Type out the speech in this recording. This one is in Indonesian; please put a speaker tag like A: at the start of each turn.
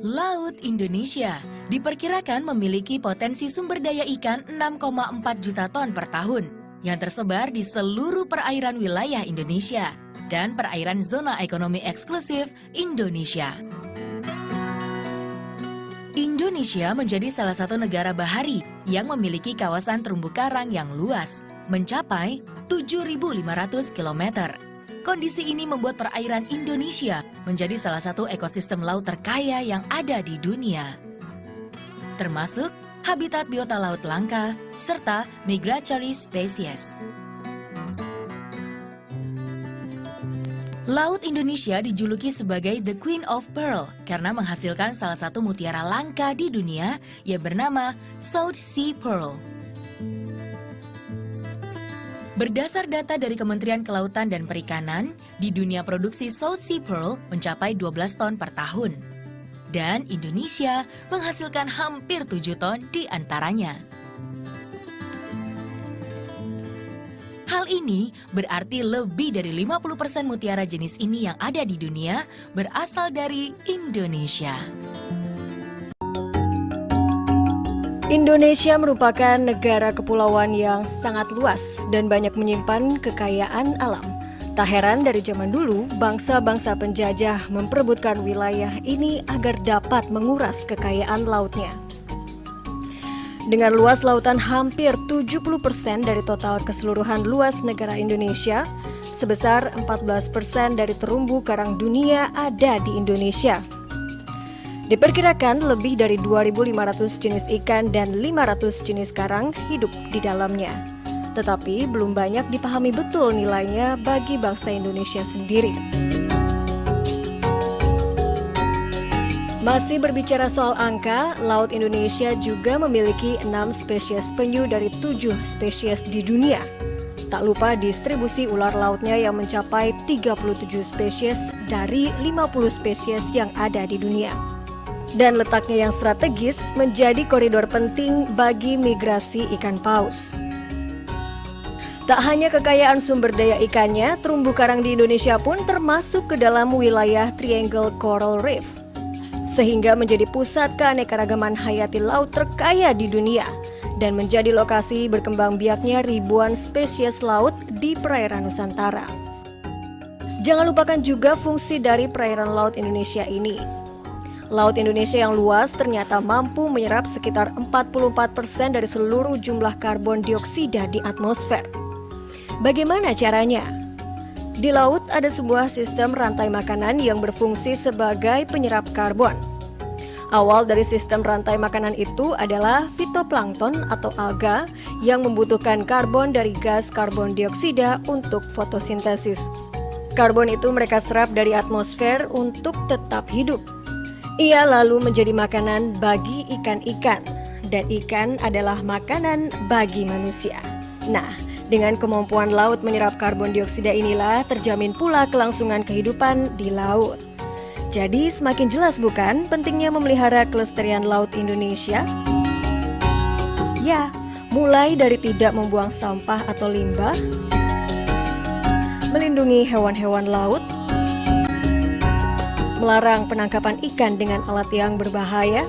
A: Laut Indonesia diperkirakan memiliki potensi sumber daya ikan 6,4 juta ton per tahun yang tersebar di seluruh perairan wilayah Indonesia dan perairan zona ekonomi eksklusif Indonesia. Indonesia menjadi salah satu negara bahari yang memiliki kawasan terumbu karang yang luas, mencapai 7.500 km. Kondisi ini membuat perairan Indonesia menjadi salah satu ekosistem laut terkaya yang ada di dunia. Termasuk habitat biota laut langka serta migratory species. Laut Indonesia dijuluki sebagai The Queen of Pearl karena menghasilkan salah satu mutiara langka di dunia yang bernama South Sea Pearl. Berdasar data dari Kementerian Kelautan dan Perikanan, di dunia produksi South Sea Pearl mencapai 12 ton per tahun. Dan Indonesia menghasilkan hampir 7 ton di antaranya. Hal ini berarti lebih dari 50% mutiara jenis ini yang ada di dunia berasal dari Indonesia.
B: Indonesia merupakan negara kepulauan yang sangat luas dan banyak menyimpan kekayaan alam. Tak heran dari zaman dulu, bangsa-bangsa penjajah memperebutkan wilayah ini agar dapat menguras kekayaan lautnya. Dengan luas lautan hampir 70% dari total keseluruhan luas negara Indonesia, sebesar 14% dari terumbu karang dunia ada di Indonesia. Diperkirakan lebih dari 2.500 jenis ikan dan 500 jenis karang hidup di dalamnya. Tetapi belum banyak dipahami betul nilainya bagi bangsa Indonesia sendiri. Masih berbicara soal angka, Laut Indonesia juga memiliki 6 spesies penyu dari 7 spesies di dunia. Tak lupa distribusi ular lautnya yang mencapai 37 spesies dari 50 spesies yang ada di dunia. Dan letaknya yang strategis menjadi koridor penting bagi migrasi ikan paus. Tak hanya kekayaan sumber daya ikannya, terumbu karang di Indonesia pun termasuk ke dalam wilayah Triangle Coral Reef, sehingga menjadi pusat keanekaragaman hayati laut terkaya di dunia dan menjadi lokasi berkembang biaknya ribuan spesies laut di perairan Nusantara. Jangan lupakan juga fungsi dari perairan laut Indonesia ini. Laut Indonesia yang luas ternyata mampu menyerap sekitar 44% dari seluruh jumlah karbon dioksida di atmosfer. Bagaimana caranya? Di laut ada sebuah sistem rantai makanan yang berfungsi sebagai penyerap karbon. Awal dari sistem rantai makanan itu adalah fitoplankton atau alga yang membutuhkan karbon dari gas karbon dioksida untuk fotosintesis. Karbon itu mereka serap dari atmosfer untuk tetap hidup. Ia lalu menjadi makanan bagi ikan-ikan, dan ikan adalah makanan bagi manusia. Nah, dengan kemampuan laut menyerap karbon dioksida inilah terjamin pula kelangsungan kehidupan di laut. Jadi semakin jelas bukan pentingnya memelihara kelestarian laut Indonesia? Ya, mulai dari tidak membuang sampah atau limbah, melindungi hewan-hewan laut, melarang penangkapan ikan dengan alat yang berbahaya,